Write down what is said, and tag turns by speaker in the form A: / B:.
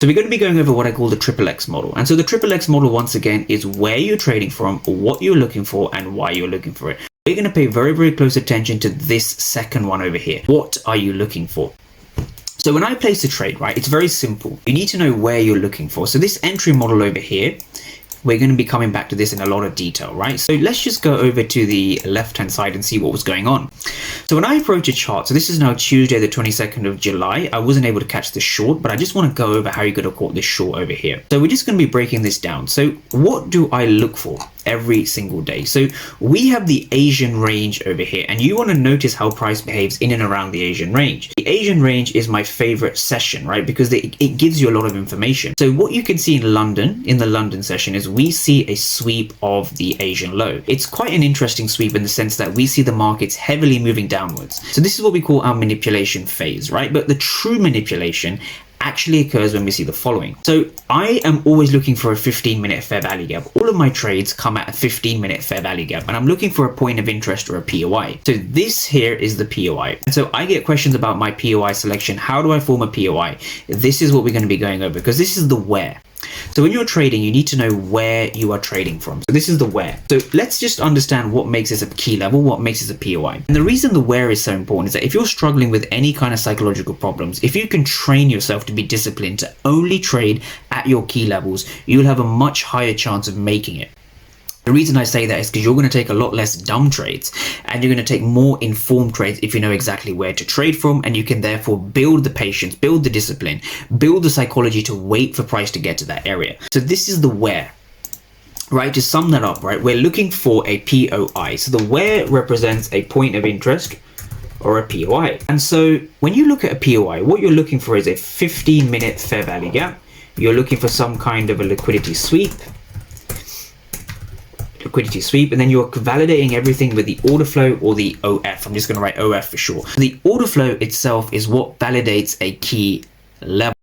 A: So we're going to be going over what I call the triple X model. And so the triple X model, once again, is where you're trading from, what you're looking for, and why you're looking for it. We're going to pay very, very close attention to this second one over here. What are you looking for? So when I place a trade, right, it's very simple. You need to know where you're looking for. So this entry model over here, we're going to be coming back to this in a lot of detail, right? So let's just go over to the left-hand side and see what was going on. So when I approach a chart, so this is now Tuesday, the 22nd of July. I wasn't able to catch the short, but I just want to go over how you could have caught this short over here. So we're just going to be breaking this down. So what do I look for every single day? So we have the Asian range over here, and you want to notice how price behaves in and around the Asian range. The Asian range is my favorite session, right? Because it gives you a lot of information. So what you can see in London, in the London session, is we see a sweep of the Asian low. It's quite an interesting sweep in the sense that we see the markets heavily moving downwards. So this is what we call our manipulation phase, right? But the true manipulation actually occurs when we see the following. So I am always looking for a 15-minute fair value gap. All of my trades come at a 15-minute fair value gap, and I'm looking for a point of interest or a POI. So this here is the POI. And so I get questions about my POI selection. How do I form a POI? This is what we're going to be going over, because this is the where. So when you're trading, you need to know where you are trading from. So this is the where. So let's just understand what makes this a key level, what makes this a POI. And the reason the where is so important is that if you're struggling with any kind of psychological problems, if you can train yourself to be disciplined to only trade at your key levels, you'll have a much higher chance of making it. The reason I say that is because you're going to take a lot less dumb trades, and you're going to take more informed trades if you know exactly where to trade from, and you can therefore build the patience, build the discipline, build the psychology to wait for price to get to that area. So this is the where. Right, to sum that up, right, we're looking for a POI. So the where represents a point of interest or a POI. And so when you look at a POI, what you're looking for is a 15-minute fair value gap. You're looking for some kind of a liquidity sweep, and then you're validating everything with the order flow or the OF. I'm just going to write OF for short. The order flow itself is what validates a key level.